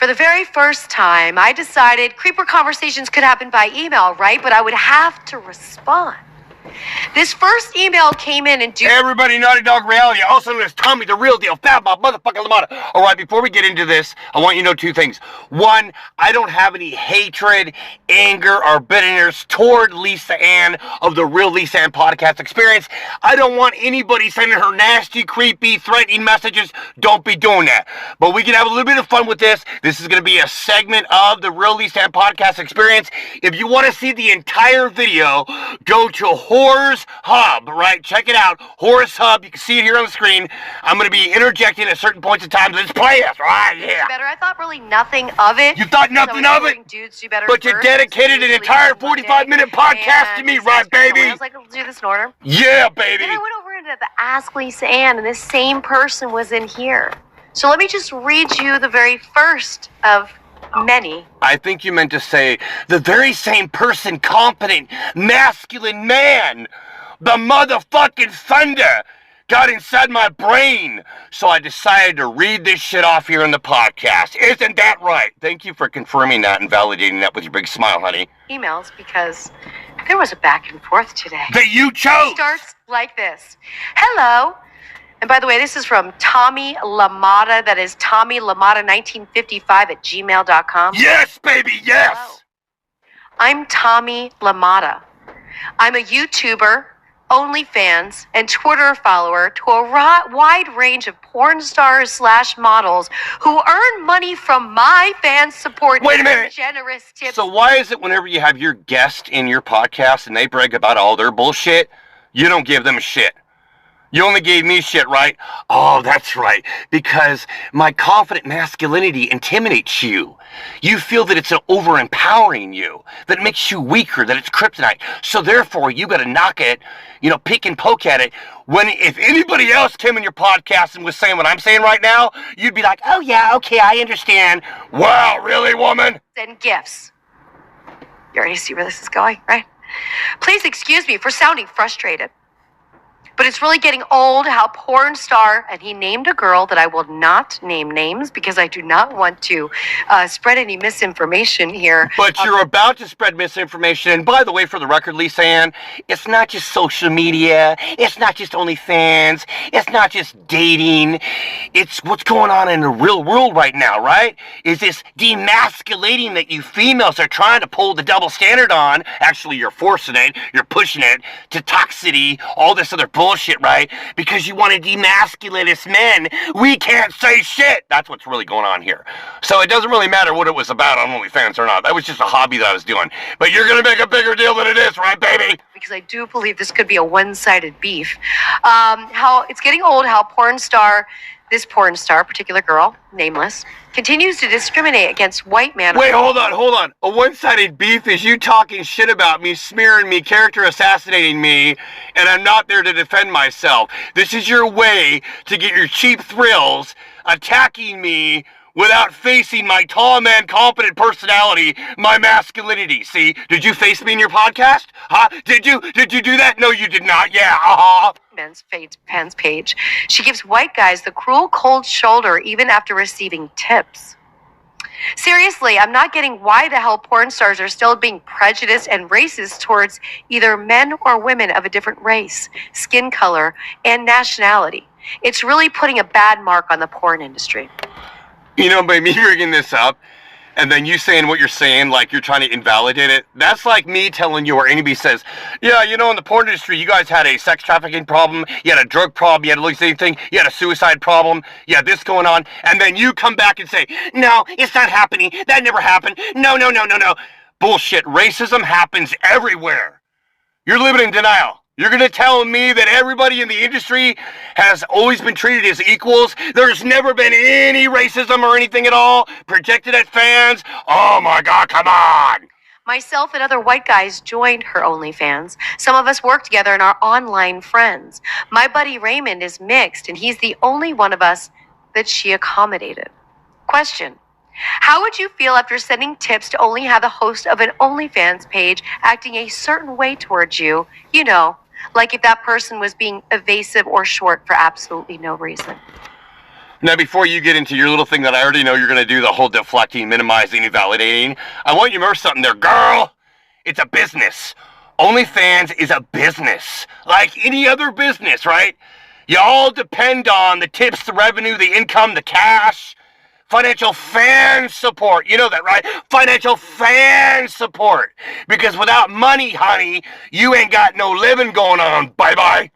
For the very first time, I decided creeper conversations could happen by email, right? But I would have to respond. This first email came in and Hey everybody, Naughty Dog Reality, also known as Tommy the Real Deal, Fat Bob, motherfucking Lamada. Alright, before we get into this, I want you to know two things. One, I don't have any hatred, anger, or bitterness toward Lisa Ann of the Real Lisa Ann Podcast Experience. I don't want anybody sending her nasty, creepy, threatening messages. Don't be doing that. But we can have a little bit of fun with this. This is going to be a segment of the Real Lisa Ann Podcast Experience. If you want to see the entire video, go to Horrors Hub, right? Check it out. Horrors Hub. You can see it here on the screen. I'm going to be interjecting at certain points in time. Let's play us, right? Yeah. better. I thought really nothing of it. You thought nothing of it? Dudes do better but you dedicated an entire 45-minute podcast to me, right, baby? I was like, let's do this in order. Yeah, baby. Then I went over into the Ask Lisa Ann, and this same person was in here. So let me just read you the very first of many. I think you meant to say the very same person, competent, masculine man. The motherfucking thunder got inside my brain. So I decided to read this shit off here in the podcast. Isn't that right? Thank you for confirming that and validating that with your big smile, honey. Emails, because there was a back and forth today. That you chose! It starts like this. Hello. And by the way, this is from Tommy Lamada. That is Tommy Lamada 1955 at gmail.com. Yes, baby, yes! Hello. I'm Tommy Lamada. I'm a YouTuber, OnlyFans, and Twitter follower to a wide range of porn stars / models who earn money from my fan support. Wait a minute. Generous tips. So why is it whenever you have your guest in your podcast and they brag about all their bullshit, you don't give them a shit? You only gave me shit, right? Oh, that's right. Because my confident masculinity intimidates you. You feel that it's over-empowering you, that it makes you weaker, that it's kryptonite. So therefore, you got to knock it, pick and poke at it. When if anybody else came in your podcast and was saying what I'm saying right now, you'd be like, oh yeah, okay, I understand. Wow, really, woman? And gifts. You already see where this is going, right? Please excuse me for sounding frustrated. But it's really getting old how porn star, and he named a girl that I will not name names because I do not want to spread any misinformation here. But you're about to spread misinformation. And by the way, for the record, Lisa Ann, it's not just social media. It's not just OnlyFans. It's not just dating. It's what's going on in the real world right now, right? Is this demasculating that you females are trying to pull the double standard on. Actually, you're forcing it. You're pushing it to toxicity, all this other bullshit, right? Because you want to demasculate us men. We can't say shit. That's what's really going on here. So it doesn't really matter what it was about on OnlyFans or not. That was just a hobby that I was doing. But you're going to make a bigger deal than it is, right, baby? Because I do believe this could be a one-sided beef. How it's getting old, how this porn star, particular girl, nameless, continues to discriminate against white men. Wait, hold on. A one-sided beef is you talking shit about me, smearing me, character assassinating me, and I'm not there to defend myself. This is your way to get your cheap thrills, attacking me without facing my tall man, competent personality, my masculinity. See, did you face me in your podcast? Huh? Did you do that? No, you did not. Yeah, Men's fans page. She gives white guys the cruel cold shoulder even after receiving tips. Seriously, I'm not getting why the hell porn stars are still being prejudiced and racist towards either men or women of a different race, skin color, and nationality. It's really putting a bad mark on the porn industry. By me bringing this up, and then you saying what you're saying, like you're trying to invalidate it, that's like me telling you, or anybody says, yeah, in the porn industry, you guys had a sex trafficking problem, you had a drug problem, you had a same thing, you had a suicide problem, you had this going on, and then you come back and say, no, it's not happening, that never happened, no. Bullshit, racism happens everywhere. You're living in denial. You're going to tell me that everybody in the industry has always been treated as equals? There's never been any racism or anything at all projected at fans? Oh my God, come on! Myself and other white guys joined her OnlyFans. Some of us work together and are online friends. My buddy Raymond is mixed, and he's the only one of us that she accommodated. Question. How would you feel after sending tips to only have the host of an OnlyFans page acting a certain way towards you? Like if that person was being evasive or short for absolutely no reason. Now, before you get into your little thing that I already know you're going to do, the whole deflecting, minimizing, invalidating, I want you to remember something there, girl. It's a business. OnlyFans is a business. Like any other business, right? You all depend on the tips, the revenue, the income, the cash, financial fan support. You know that, right? Financial fan support. Because without money, honey, you ain't got no living going on. Bye-bye.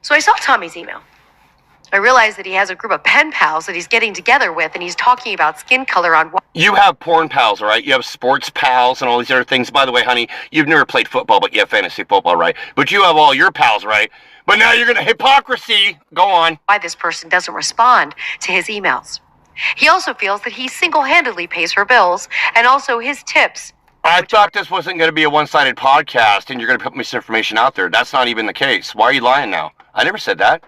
So I saw Tommy's email. I realized that he has a group of pen pals that he's getting together with, and he's talking about skin color on... You have porn pals, right? You have sports pals and all these other things. By the way, honey, you've never played football, but you have fantasy football, right? But you have all your pals, right? But now you're going to hypocrisy. Go on. Why this person doesn't respond to his emails. He also feels that he single-handedly pays her bills, and also his tips. I thought this wasn't going to be a one-sided podcast, and you're going to put misinformation out there. That's not even the case. Why are you lying now? I never said that.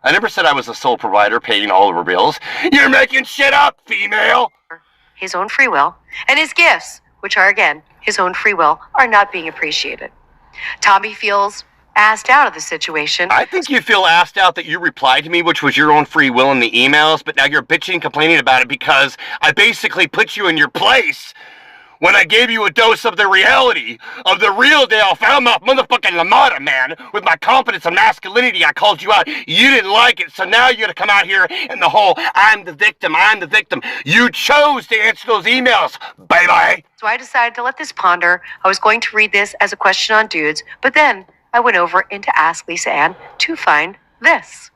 I never said I was the sole provider paying all of her bills. You're making shit up, female! His own free will, and his gifts, which are, again, his own free will, are not being appreciated. Tommy feels asked out of the situation. I think you feel asked out that you replied to me, which was your own free will in the emails, but now you're bitching and complaining about it because I basically put you in your place when I gave you a dose of the reality of the real deal. Found my motherfucking LaMotta, man. With my confidence and masculinity, I called you out. You didn't like it, so now you're gonna come out here and the whole, I'm the victim. You chose to answer those emails. Bye-bye. So I decided to let this ponder. I was going to read this as a question on dudes, but then I went over into Ask Lisa Ann to find this.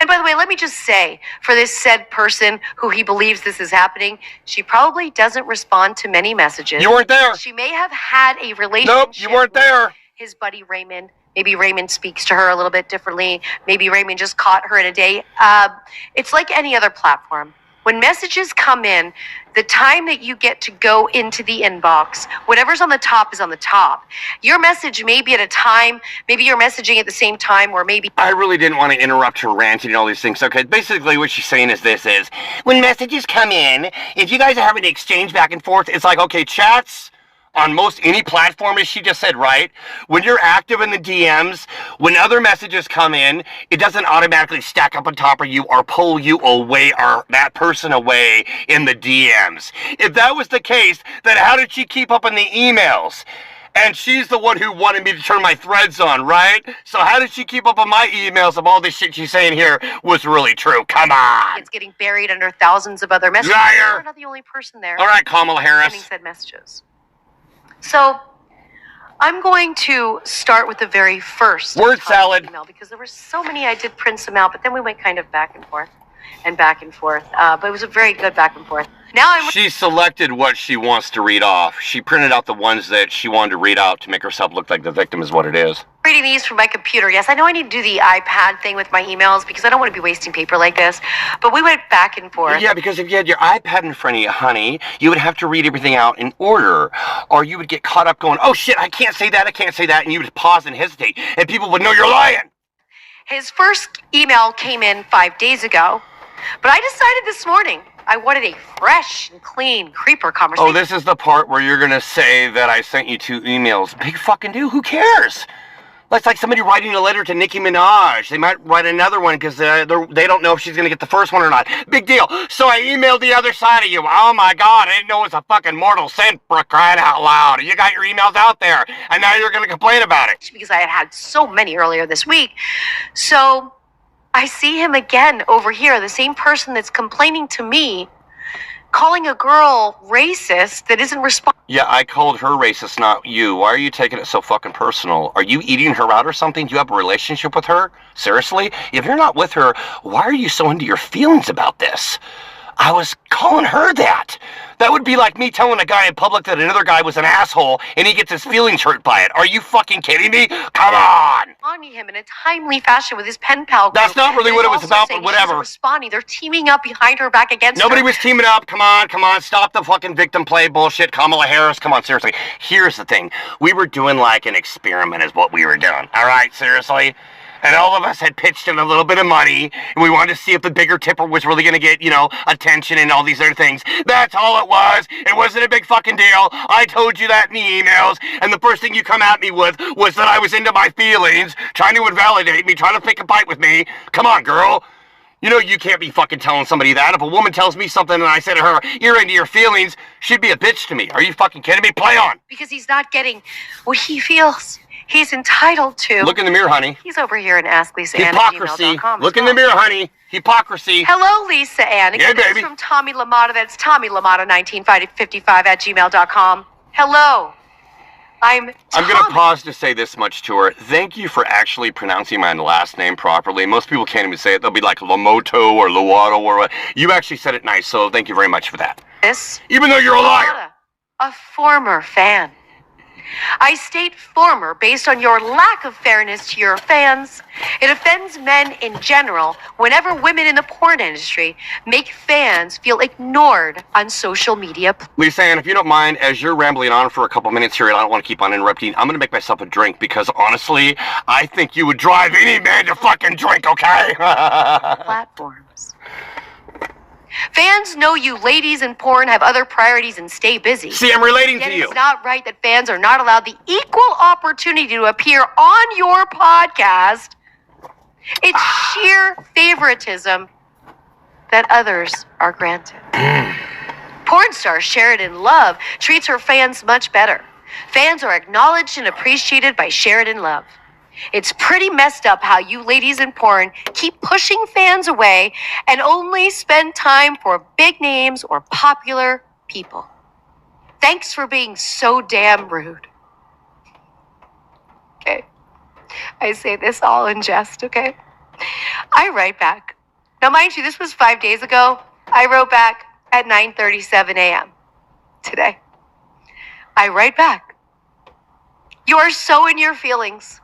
And by the way, let me just say, for this said person who he believes this is happening, she probably doesn't respond to many messages. You weren't there. She may have had a relationship. Nope, you weren't there. With his buddy Raymond. Maybe Raymond speaks to her a little bit differently. Maybe Raymond just caught her in a day. It's like any other platform. When messages come in, the time that you get to go into the inbox, whatever's on the top is on the top. Your message may be at a time, maybe you're messaging at the same time, or maybe... I really didn't want to interrupt her ranting and all these things. Okay, basically what she's saying is this is, when messages come in, if you guys are having to exchange back and forth, it's like, okay, chats on most any platform, as she just said, right? When you're active in the DMs, when other messages come in, it doesn't automatically stack up on top of you or pull you away or that person away in the DMs. If that was the case, then how did she keep up in the emails? And she's the one who wanted me to turn my threads on, right? So how did she keep up on my emails if all this shit she's saying here was really true? Come on! It's getting buried under thousands of other messages. Liar! You're not the only person there. All right, Kamala Harris. Sending said messages. So, I'm going to start with the very first word salad email because there were so many. I did print some out, but then we went kind of back and forth. But it was a very good back and forth. Now She selected what she wants to read off. She printed out the ones that she wanted to read out to make herself look like the victim is what it is. Reading these from my computer. Yes, I know I need to do the iPad thing with my emails because I don't want to be wasting paper like this. But we went back and forth. Yeah, because if you had your iPad in front of you, honey, you would have to read everything out in order. Or you would get caught up going, oh shit, I can't say that. And you would pause and hesitate. And people would know you're lying. His first email came in 5 days ago. But I decided this morning I wanted a fresh and clean creeper conversation. Oh, this is the part where you're going to say that I sent you 2 emails. Big fucking deal. Who cares? That's like somebody writing a letter to Nicki Minaj. They might write another one because they don't know if she's going to get the first one or not. Big deal. So I emailed the other side of you. Oh my God, I didn't know it was a fucking mortal sin, for crying out loud. You got your emails out there, and now you're going to complain about it. Because I had so many earlier this week. So I see him again over here, the same person that's complaining to me, calling a girl racist that isn't responding. Yeah, I called her racist, not you. Why are you taking it so fucking personal? Are you eating her out or something? Do you have a relationship with her? Seriously? If you're not with her, why are you so into your feelings about this? I was calling her that. That would be like me telling a guy in public that another guy was an asshole and he gets his feelings hurt by it. Are you fucking kidding me? Come on! Responding him in a timely fashion with his pen pal group. That's not really what it was about, but whatever. Responding. They're teaming up behind her back against her. Nobody was teaming up. Come on. Stop the fucking victim play bullshit. Kamala Harris, come on, seriously. Here's the thing. We were doing like an experiment is what we were doing. All right, seriously? And all of us had pitched in a little bit of money, and we wanted to see if the bigger tipper was really going to get, attention and all these other things. That's all it was. It wasn't a big fucking deal. I told you that in the emails, and the first thing you come at me with was that I was into my feelings, trying to invalidate me, trying to pick a fight with me. Come on, girl. You know you can't be fucking telling somebody that. If a woman tells me something and I say to her, you're into your feelings, she'd be a bitch to me. Are you fucking kidding me? Play on. Because he's not getting what he feels he's entitled to. Look in the mirror, honey. He's over here in AskLisaAnn@gmail.com. Hypocrisy. Look in the mirror, honey. Hypocrisy. Hello, Lisa Ann. Yeah, This is baby. from Tommy LaMotta. That's TommyLaMotta1955@gmail.com. Hello. I'm going to pause to say this much to her. Thank you for actually pronouncing my last name properly. Most people can't even say it. They'll be like Lamoto or Luato or what. You actually said it nice, so thank you very much for that. This Even though you're a liar. a former fan. I state former based on your lack of fairness to your fans. It offends men in general whenever women in the porn industry make fans feel ignored on social media. Lisa Ann, if you don't mind, as you're rambling on for a couple minutes here, and I don't want to keep on interrupting, I'm going to make myself a drink because honestly, I think you would drive any man to fucking drink, okay? Platforms. Fans know you ladies in porn have other priorities and stay busy. See, I'm relating Yet to you. it's not right that fans are not allowed the equal opportunity to appear on your podcast. It's sheer favoritism that others are granted. Porn star Sheridan Love treats her fans much better. Fans are acknowledged and appreciated by Sheridan Love. It's pretty messed up how you ladies in porn keep pushing fans away and only spend time for big names or popular people. Thanks for being so damn rude. Okay. I say this all in jest, okay? I write back. Now, mind you, this was 5 days ago. I wrote back at 9:37 a.m. today. I write back. You are so in your feelings.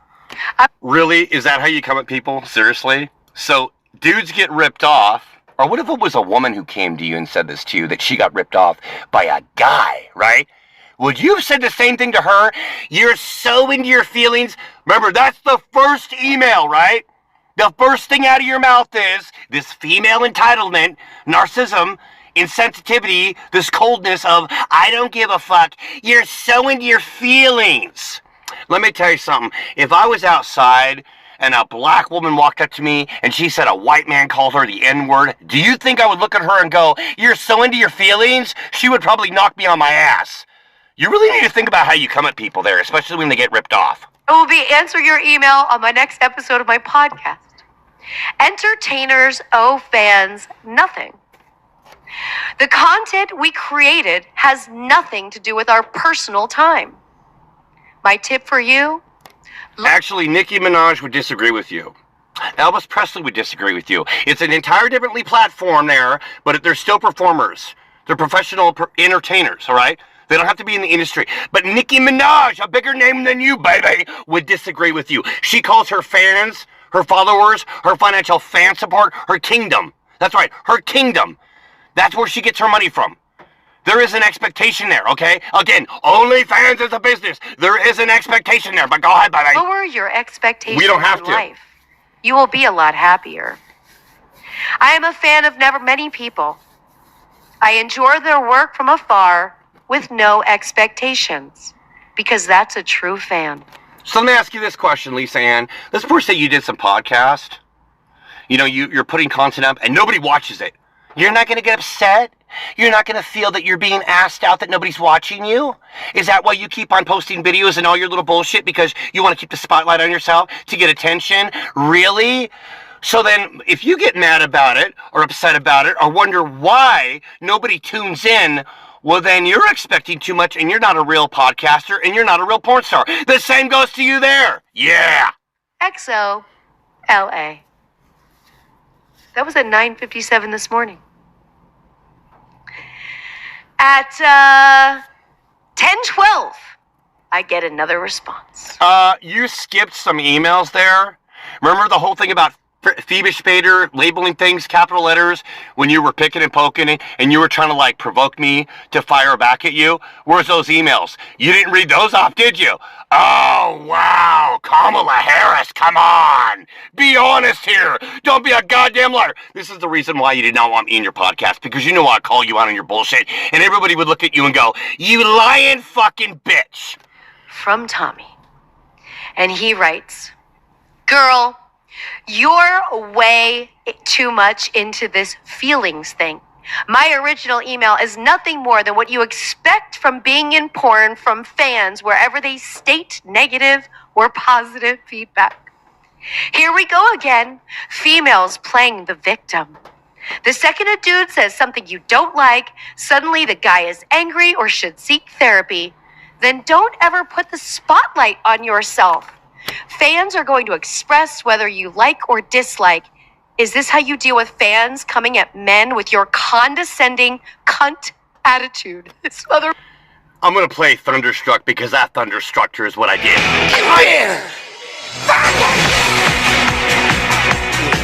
Really? Is that how you come at people? Seriously? So, dudes get ripped off. Or what if it was a woman who came to you and said this to you, that she got ripped off by a guy, right? Would you have said the same thing to her? You're so into your feelings. Remember, that's the first email, right? The first thing out of your mouth is this female entitlement, narcissism, insensitivity, this coldness of, I don't give a fuck. You're so into your feelings. Let me tell you something. If I was outside and a black woman walked up to me and she said a white man called her the N-word, do you think I would look at her and go, you're so into your feelings? She would probably knock me on my ass. You really need to think about how you come at people there, especially when they get ripped off. I will answer your email on my next episode of my podcast. Entertainers owe fans nothing. The content we created has nothing to do with our personal time. My tip for you? Actually, Nicki Minaj would disagree with you. Elvis Presley would disagree with you. It's an entire differently platform there, but they're still performers. They're professional entertainers, all right? They don't have to be in the industry. But Nicki Minaj, a bigger name than you, baby, would disagree with you. She calls her fans, her followers, her financial fan support, her kingdom. That's right, her kingdom. That's where she gets her money from. There is an expectation there, okay? Again, OnlyFans is a business. There is an expectation there, but go ahead, baby. Lower your expectations We don't have in to. life. You will be a lot happier. I am a fan of many people. I enjoy their work from afar with no expectations, because that's a true fan. So let me ask you this question, Lisa Ann. Let's first say you did some podcast. You know, you're putting content up and nobody watches it. You're not going to get upset? You're not going to feel that you're being asked out, that nobody's watching you? Is that why you keep on posting videos and all your little bullshit, because you want to keep the spotlight on yourself to get attention? Really? So then, if you get mad about it, or upset about it, or wonder why nobody tunes in, well then you're expecting too much and you're not a real podcaster and you're not a real porn star. The same goes to you there. Yeah. XO LA. That was at 9:57 this morning. At 10:12, I get another response. You skipped some emails there. Remember the whole thing about Phoebe Spader labeling things capital letters when you were picking and poking and you were trying to like provoke me to fire back at you? Where's those emails? You didn't read those off, did you? Oh, wow. Kamala Harris, come on. Be honest here. Don't be a goddamn liar. This is the reason why you did not want me in your podcast, because you know I'd call you out on your bullshit and everybody would look at you and go, you lying fucking bitch. From Tommy. And he writes, girl, You're way too much into this feelings thing. My original email is nothing more than what you expect from being in porn from fans wherever they state negative or positive feedback. Here we go again. Females playing the victim. The second a dude says something you don't like, suddenly the guy is angry or should seek therapy. Then don't ever put the spotlight on yourself. Fans are going to express whether you like or dislike. Is this how you deal with fans coming at men with your condescending cunt attitude? This mother... I'm gonna play Thunderstruck because that Thunderstructure is what I did. Oh yeah!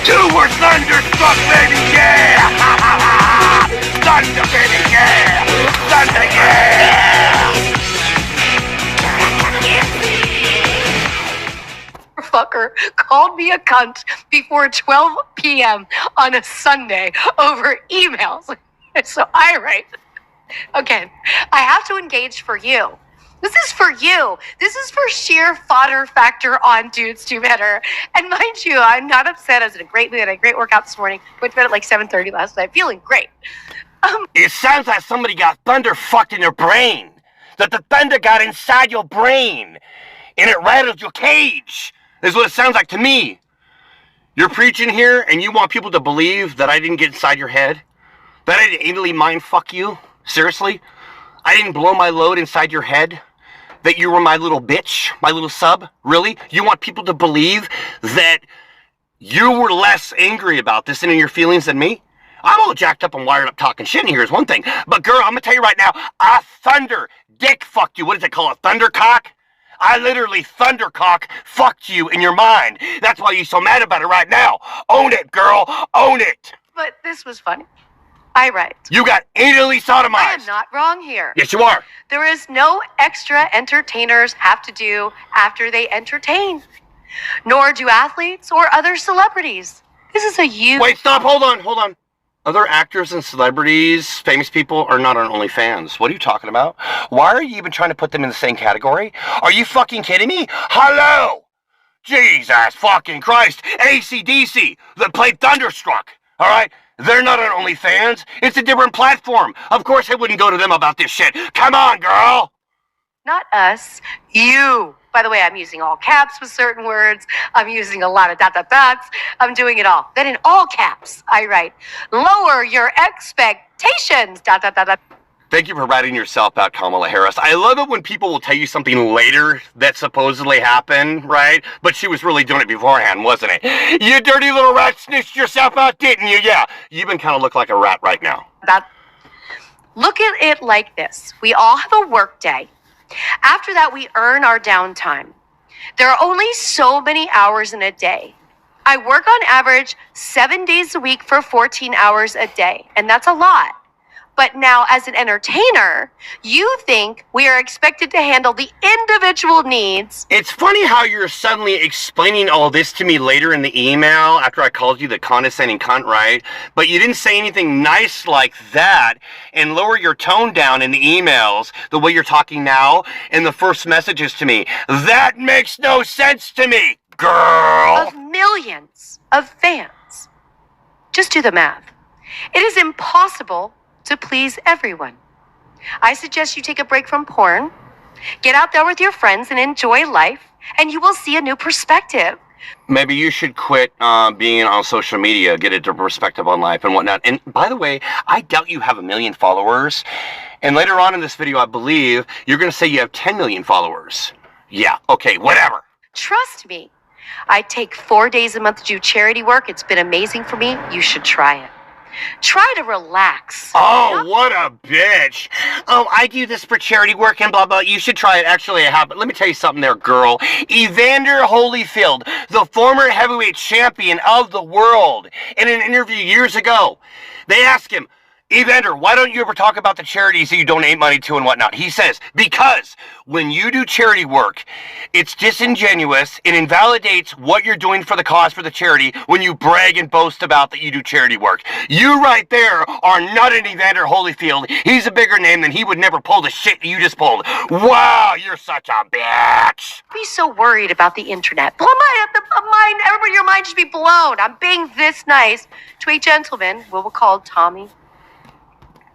You were Thunderstruck, baby, yeah! Thunder, baby, yeah! Thunder, yeah! Fucker called me a cunt before 12 p.m. on a Sunday over emails. So I write, okay, I have to engage for you. This is for you. This is for sheer fodder factor on Dudes Do Better. And mind you, I'm not upset. I was in a great mood. I had a great workout this morning. Went to bed at like 7:30 last night. Feeling great. It sounds like somebody got thunder fucked in their brain. That the thunder got inside your brain. And it rattled your cage. Is what it sounds like to me. You're preaching here and you want people to believe that I didn't get inside your head? That I didn't anally mind fuck you? Seriously? I didn't blow my load inside your head? That you were my little bitch? My little sub? Really? You want people to believe that you were less angry about this and in your feelings than me? I'm all jacked up and wired up talking shit in here is one thing. But girl, I'm gonna tell you right now, I thunder dick fucked you. What does it call it? Thundercock? I literally thundercock fucked you in your mind. That's why you're so mad about it right now. Own it, girl. Own it. But this was funny. I write. You got anally sodomized. I am not wrong here. Yes, you are. There is no extra entertainers have to do after they entertain. Nor do athletes or other celebrities. This is a huge... Wait, stop. Hold on. Other actors and celebrities, famous people, are not on OnlyFans. What are you talking about? Why are you even trying to put them in the same category? Are you fucking kidding me? Hello! Jesus fucking Christ! AC/DC that played Thunderstruck, alright? They're not on OnlyFans. It's a different platform. Of course I wouldn't go to them about this shit. Come on, girl! Not us. You. By the way, I'm using all caps with certain words. I'm using a lot of dots. I'm doing it all. Then in all caps, I write, lower your expectations, ... Thank you for writing yourself out, Kamala Harris. I love it when people will tell you something later that supposedly happened, right? But she was really doing it beforehand, wasn't it? You dirty little rat snitched yourself out, didn't you? Yeah, you even kind of look like a rat right now. Look at it like this. We all have a work day. After that, we earn our downtime. There are only so many hours in a day. I work on average 7 days a week for 14 hours a day, and that's a lot. But now, as an entertainer, you think we are expected to handle the individual needs. It's funny how you're suddenly explaining all this to me later in the email after I called you the condescending cunt, right? But you didn't say anything nice like that and lower your tone down in the emails the way you're talking now in the first messages to me. That makes no sense to me, girl! Of millions of fans. Just do the math. It is impossible to please everyone. I suggest you take a break from porn, get out there with your friends and enjoy life, and you will see a new perspective. Maybe you should quit being on social media, get a different perspective on life and whatnot. And by the way, I doubt you have 1 million followers. And later on in this video, I believe you're going to say you have 10 million followers. Yeah, okay, whatever. Trust me. I take 4 days a month to do charity work. It's been amazing for me. You should try it. Try to relax. Oh, what a bitch. Oh, I do this for charity work and blah, blah. You should try it. Actually, I have. But let me tell you something there, girl. Evander Holyfield, the former heavyweight champion of the world, in an interview years ago, they asked him, Evander, why don't you ever talk about the charities that you donate money to and whatnot? He says, because when you do charity work, it's disingenuous. It invalidates what you're doing for the cause for the charity when you brag and boast about that you do charity work. You right there are not an Evander Holyfield. He's a bigger name than he would never pull the shit you just pulled. Wow, you're such a bitch. Be so worried about the internet. Blow mine. Everybody, your mind should be blown. I'm being this nice to a gentleman we'll call Tommy.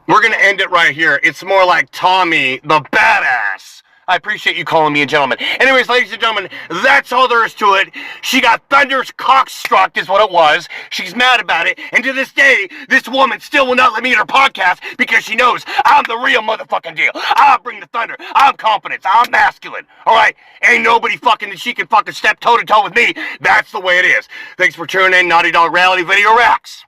We're going to end it right here. It's more like Tommy the Badass. I appreciate you calling me a gentleman. Anyways, ladies and gentlemen, that's all there is to it. She got thunder's cockstruck is what it was. She's mad about it. And to this day, this woman still will not let me in her podcast because she knows I'm the real motherfucking deal. I'll bring the thunder. I'm confident. I'm masculine. All right? Ain't nobody fucking that she can fucking step toe-to-toe with me. That's the way it is. Thanks for tuning in. Naughty Dog Reality Video Reacts.